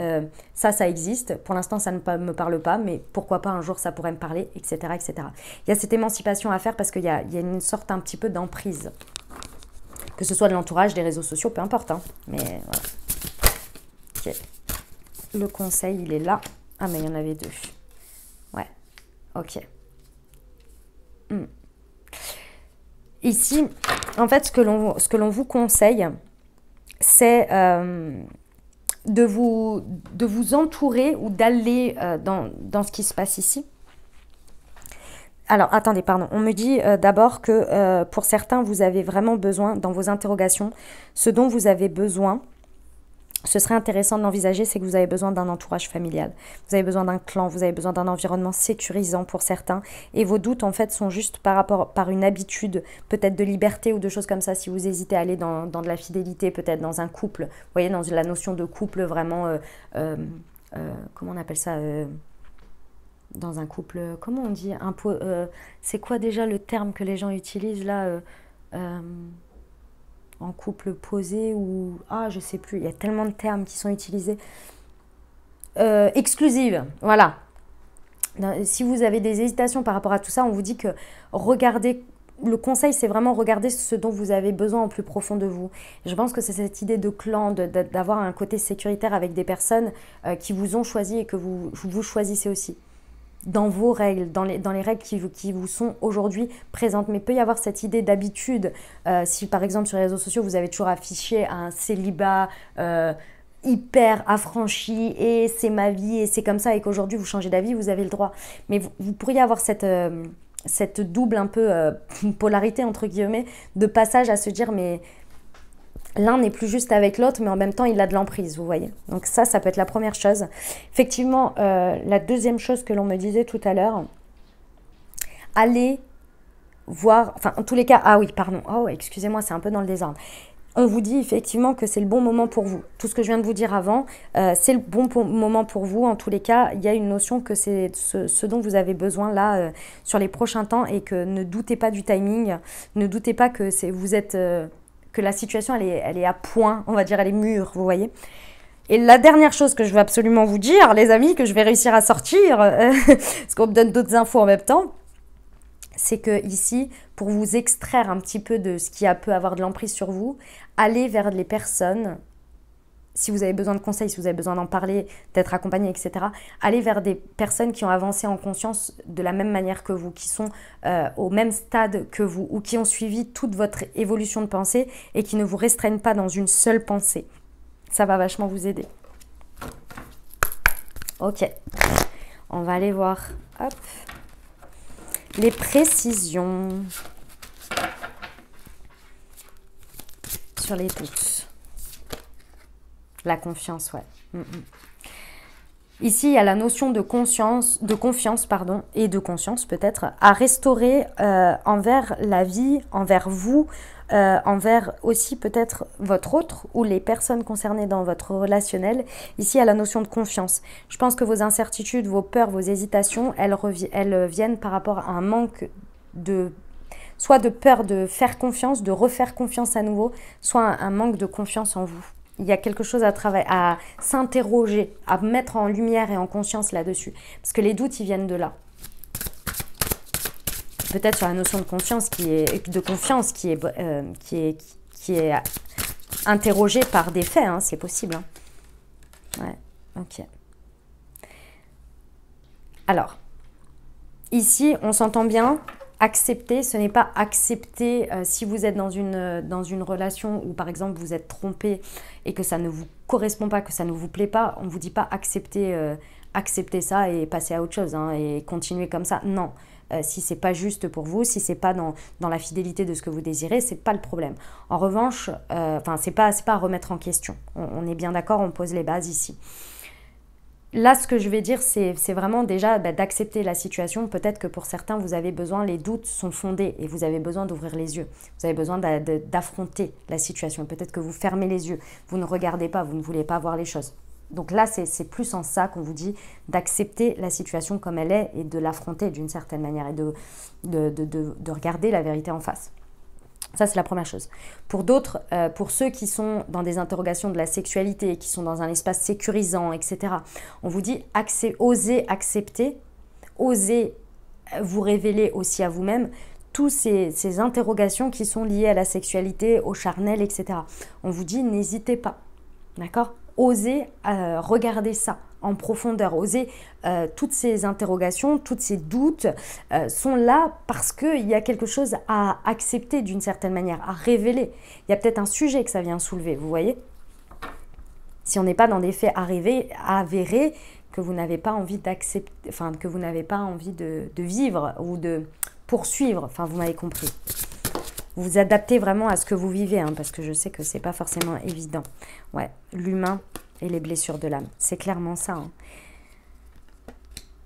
ça existe. Pour l'instant, ça ne me parle pas, mais pourquoi pas un jour ça pourrait me parler, etc. etc. Il y a cette émancipation à faire parce qu'il y a une sorte un petit peu d'emprise. Que ce soit de l'entourage, des réseaux sociaux, peu importe. Hein. Mais voilà. Ok. Le conseil, il est là. Ah, mais il y en avait deux. Ouais. Ok. Ici, en fait, ce que l'on vous conseille, c'est de vous entourer ou d'aller dans ce qui se passe ici. Alors, attendez, pardon. On me dit d'abord que pour certains, vous avez vraiment besoin, dans vos interrogations, ce dont vous avez besoin, ce serait intéressant de l'envisager, c'est que vous avez besoin d'un entourage familial. Vous avez besoin d'un clan, vous avez besoin d'un environnement sécurisant pour certains. Et vos doutes, en fait, sont juste par une habitude, peut-être de liberté ou de choses comme ça. Si vous hésitez à aller dans de la fidélité, peut-être dans un couple. Vous voyez, dans la notion de couple vraiment... comment on appelle ça dans un couple, comment on dit c'est quoi déjà le terme que les gens utilisent là en couple posé ou... Ah, je sais plus, il y a tellement de termes qui sont utilisés. Exclusive, voilà. Si vous avez des hésitations par rapport à tout ça, on vous dit que regardez... Le conseil, c'est vraiment regarder ce dont vous avez besoin au plus profond de vous. Je pense que c'est cette idée de clan, d'avoir un côté sécuritaire avec des personnes qui vous ont choisi et que vous choisissez aussi. Dans vos règles, dans les règles qui vous sont aujourd'hui présentes. Mais il peut y avoir cette idée d'habitude. Si par exemple sur les réseaux sociaux, vous avez toujours affiché un célibat hyper affranchi et c'est ma vie et c'est comme ça et qu'aujourd'hui vous changez d'avis, vous avez le droit. Mais vous pourriez avoir cette double un peu polarité entre guillemets de passage à se dire mais l'un n'est plus juste avec l'autre, mais en même temps, il a de l'emprise, vous voyez. Donc ça peut être la première chose. Effectivement, la deuxième chose que l'on me disait tout à l'heure, allez voir... Enfin, en tous les cas... Ah oui, pardon. Oh, excusez-moi, c'est un peu dans le désordre. On vous dit effectivement que c'est le bon moment pour vous. Tout ce que je viens de vous dire avant, c'est le bon moment pour vous. En tous les cas, il y a une notion que c'est ce dont vous avez besoin là sur les prochains temps et que ne doutez pas du timing. Ne doutez pas que vous êtes... que la situation, elle est à point, on va dire, elle est mûre, vous voyez. Et la dernière chose que je veux absolument vous dire, les amis, que je vais réussir à sortir, parce qu'on me donne d'autres infos en même temps, c'est que ici, pour vous extraire un petit peu de ce qui peut avoir de l'emprise sur vous, allez vers les personnes, si vous avez besoin de conseils, si vous avez besoin d'en parler, d'être accompagné, etc., allez vers des personnes qui ont avancé en conscience de la même manière que vous, qui sont au même stade que vous, ou qui ont suivi toute votre évolution de pensée et qui ne vous restreignent pas dans une seule pensée. Ça va vachement vous aider. Ok, on va aller voir hop, les précisions sur les doutes. La confiance, ouais. Ici, il y a la notion de confiance, pardon, et de conscience peut-être, à restaurer envers la vie, envers vous, envers aussi peut-être votre autre ou les personnes concernées dans votre relationnel. Ici, il y a la notion de confiance. Je pense que vos incertitudes, vos peurs, vos hésitations, elles viennent par rapport à un manque soit de peur de faire confiance, de refaire confiance à nouveau, soit un manque de confiance en vous. Il y a quelque chose à travailler, à s'interroger, à mettre en lumière et en conscience là-dessus. Parce que les doutes, ils viennent de là. Peut-être sur la notion de confiance qui est interrogée par des faits, hein, c'est possible. Hein. Ouais, ok. Alors, ici, on s'entend bien. Accepter, ce n'est pas accepter si vous êtes dans une relation où par exemple vous êtes trompé et que ça ne vous correspond pas, que ça ne vous plaît pas, on ne vous dit pas accepter ça et passer à autre chose hein, et continuer comme ça. Non, si c'est pas juste pour vous, si c'est pas dans la fidélité de ce que vous désirez, c'est pas le problème. En revanche, c'est pas à remettre en question. On est bien d'accord, on pose les bases ici. Là, ce que je vais dire, c'est vraiment déjà d'accepter la situation. Peut-être que pour certains, vous avez besoin, les doutes sont fondés et vous avez besoin d'ouvrir les yeux. Vous avez besoin d'affronter la situation. Peut-être que vous fermez les yeux, vous ne regardez pas, vous ne voulez pas voir les choses. Donc là, c'est plus en ça qu'on vous dit d'accepter la situation comme elle est et de l'affronter d'une certaine manière et de regarder la vérité en face. Ça, c'est la première chose. Pour d'autres, pour ceux qui sont dans des interrogations de la sexualité, qui sont dans un espace sécurisant, etc., on vous dit osez accepter, osez vous révéler aussi à vous-même toutes ces interrogations qui sont liées à la sexualité, au charnel, etc. On vous dit n'hésitez pas, d'accord ? Osez regarder ça en profondeur, oser toutes ces interrogations, tous ces doutes sont là parce qu'il y a quelque chose à accepter d'une certaine manière, à révéler. Il y a peut-être un sujet que ça vient soulever, vous voyez? Si on n'est pas dans des faits avérés, que vous n'avez pas envie d'accepter, enfin que vous n'avez pas envie de vivre ou de poursuivre, enfin vous m'avez compris. Vous vous adaptez vraiment à ce que vous vivez, hein, parce que je sais que c'est pas forcément évident. Ouais, l'humain et les blessures de l'âme, c'est clairement ça. Hein.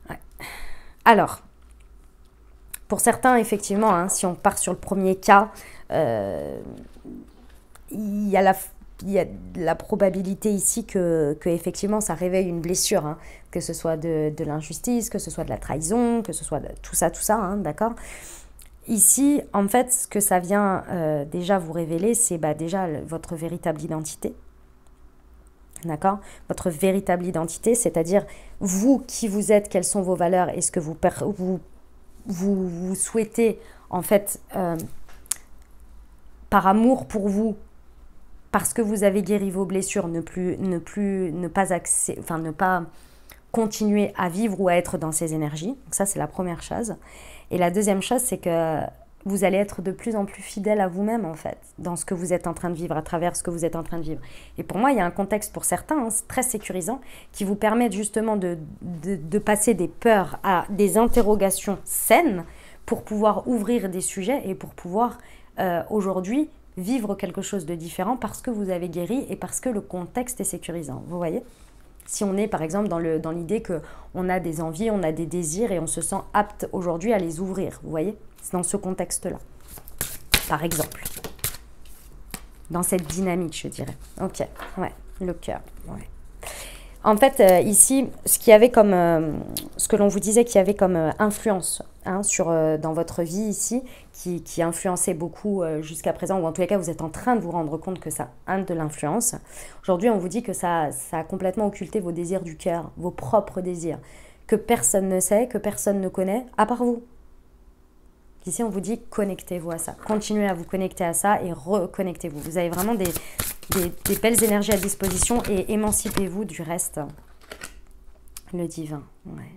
Ouais. Alors, pour certains, effectivement, hein, si on part sur le premier cas, il y a la probabilité ici que effectivement ça réveille une blessure, hein, que ce soit de l'injustice, que ce soit de la trahison, que ce soit de tout ça, hein, d'accord? Ici, en fait, ce que ça vient déjà vous révéler, c'est déjà votre véritable identité. D'accord? Votre véritable identité, c'est-à-dire vous, qui vous êtes, quelles sont vos valeurs et ce que vous souhaitez, en fait, par amour pour vous, parce que vous avez guéri vos blessures, ne pas continuer à vivre ou à être dans ces énergies. Donc ça, c'est la première chose. Et la deuxième chose, c'est que vous allez être de plus en plus fidèle à vous-même, en fait, dans ce que vous êtes en train de vivre, à travers ce que vous êtes en train de vivre. Et pour moi, il y a un contexte pour certains, hein, très sécurisant, qui vous permet justement de passer des peurs à des interrogations saines pour pouvoir ouvrir des sujets et pour pouvoir, aujourd'hui, vivre quelque chose de différent parce que vous avez guéri et parce que le contexte est sécurisant. Vous voyez ? Si on est par exemple dans l'idée qu'on a des envies, on a des désirs et on se sent apte aujourd'hui à les ouvrir, vous voyez? C'est dans ce contexte-là, par exemple. Dans cette dynamique, je dirais. Ok, ouais, le cœur, ouais. En fait, ici, ce que l'on vous disait qu'il y avait comme influence hein, dans votre vie ici, qui influençait beaucoup jusqu'à présent, ou en tous les cas, vous êtes en train de vous rendre compte que ça a de l'influence. Aujourd'hui, on vous dit que ça a complètement occulté vos désirs du cœur, vos propres désirs, que personne ne sait, que personne ne connaît, à part vous. Ici, on vous dit connectez-vous à ça. Continuez à vous connecter à ça et reconnectez-vous. Vous avez vraiment des belles énergies à disposition et émancipez-vous du reste. Le divin, ouais.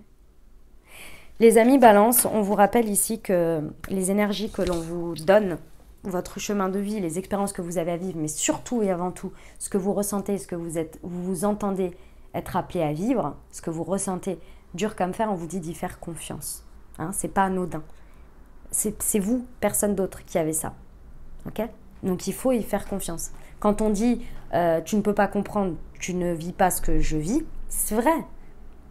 Les amis Balance, on vous rappelle ici que les énergies que l'on vous donne, votre chemin de vie, les expériences que vous avez à vivre, mais surtout et avant tout, ce que vous ressentez, ce que vous entendez être appelé à vivre, ce que vous ressentez dur comme fer, on vous dit d'y faire confiance. Hein, c'est pas anodin. C'est vous, personne d'autre, qui avez ça. Ok ? Donc il faut y faire confiance. Quand on dit tu ne peux pas comprendre, tu ne vis pas ce que je vis, c'est vrai.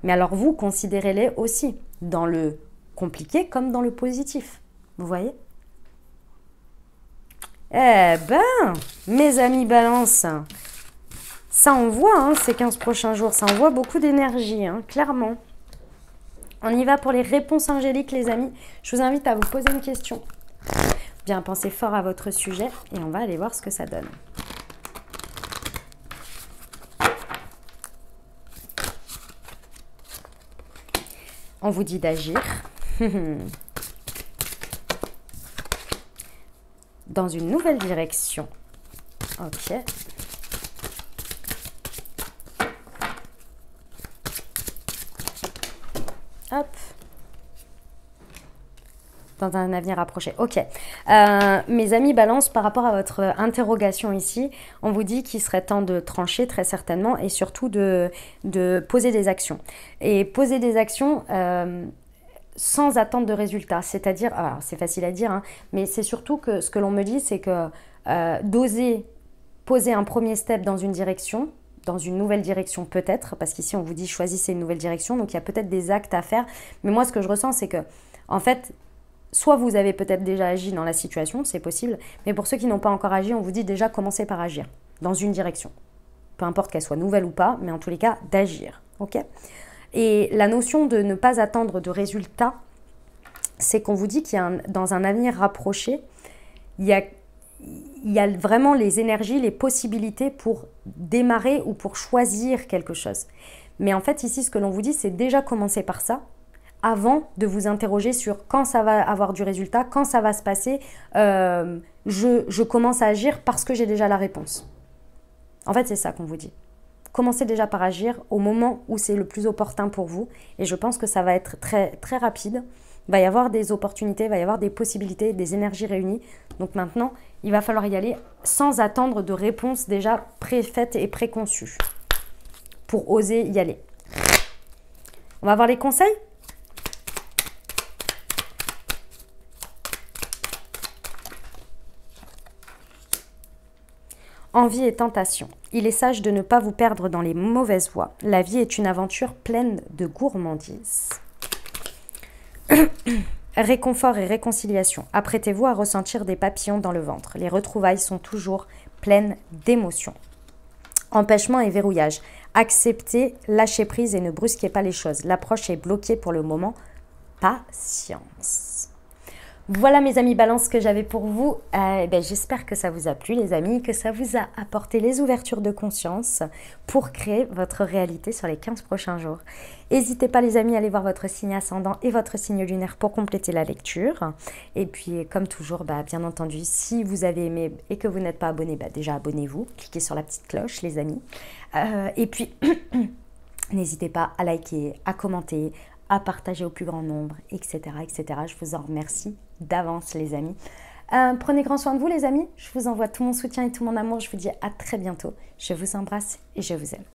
Mais alors vous, considérez-les aussi dans le compliqué comme dans le positif. Vous voyez ? Eh ben, mes amis Balance, ça envoie hein, ces 15 prochains jours, ça envoie beaucoup d'énergie, hein, clairement. On y va pour les réponses angéliques, les amis. Je vous invite à vous poser une question. Bien, pensez fort à votre sujet et on va aller voir ce que ça donne. On vous dit d'agir. Dans une nouvelle direction. Ok. Hop. Dans un avenir approché. Ok. Mes amis Balance, par rapport à votre interrogation ici, on vous dit qu'il serait temps de trancher très certainement et surtout de poser des actions. Et poser des actions sans attendre de résultats. C'est-à-dire, alors c'est facile à dire, hein, mais c'est surtout que ce que l'on me dit, c'est que d'oser poser un premier step dans une direction, dans une nouvelle direction peut-être, parce qu'ici on vous dit choisissez une nouvelle direction, donc il y a peut-être des actes à faire. Mais moi ce que je ressens, c'est que, en fait, soit vous avez peut-être déjà agi dans la situation, c'est possible, mais pour ceux qui n'ont pas encore agi, on vous dit déjà commencez par agir dans une direction. Peu importe qu'elle soit nouvelle ou pas, mais en tous les cas, d'agir. Ok ? Et la notion de ne pas attendre de résultats, c'est qu'on vous dit qu'il y a dans un avenir rapproché, il y a vraiment les énergies, les possibilités pour démarrer ou pour choisir quelque chose. Mais en fait, ici, ce que l'on vous dit, c'est déjà commencer par ça, avant de vous interroger sur quand ça va avoir du résultat, quand ça va se passer, je commence à agir parce que j'ai déjà la réponse. En fait, c'est ça qu'on vous dit. commencez déjà par agir au moment où c'est le plus opportun pour vous. Et je pense que ça va être très, très rapide. Il va y avoir des opportunités, il va y avoir des possibilités, des énergies réunies. Donc maintenant, il va falloir y aller sans attendre de réponse déjà préfaites et préconçues pour oser y aller. On va voir les conseils. Envie et tentation. Il est sage de ne pas vous perdre dans les mauvaises voies. La vie est une aventure pleine de gourmandise. Réconfort et réconciliation. Apprêtez-vous à ressentir des papillons dans le ventre. Les retrouvailles sont toujours pleines d'émotions. Empêchement et verrouillage. Acceptez, lâchez prise et ne brusquez pas les choses. L'approche est bloquée pour le moment. Patience. Voilà mes amis Balance que j'avais pour vous. J'espère que ça vous a plu les amis, que ça vous a apporté les ouvertures de conscience pour créer votre réalité sur les 15 prochains jours. N'hésitez pas les amis à aller voir votre signe ascendant et votre signe lunaire pour compléter la lecture. Et puis comme toujours, bien entendu, si vous avez aimé et que vous n'êtes pas abonné, déjà abonnez-vous. Cliquez sur la petite cloche les amis. Et puis n'hésitez pas à liker, à commenter, à partager au plus grand nombre, etc., etc. Je vous en remercie d'avance, les amis. Prenez grand soin de vous, les amis. Je vous envoie tout mon soutien et tout mon amour. Je vous dis à très bientôt. Je vous embrasse et je vous aime.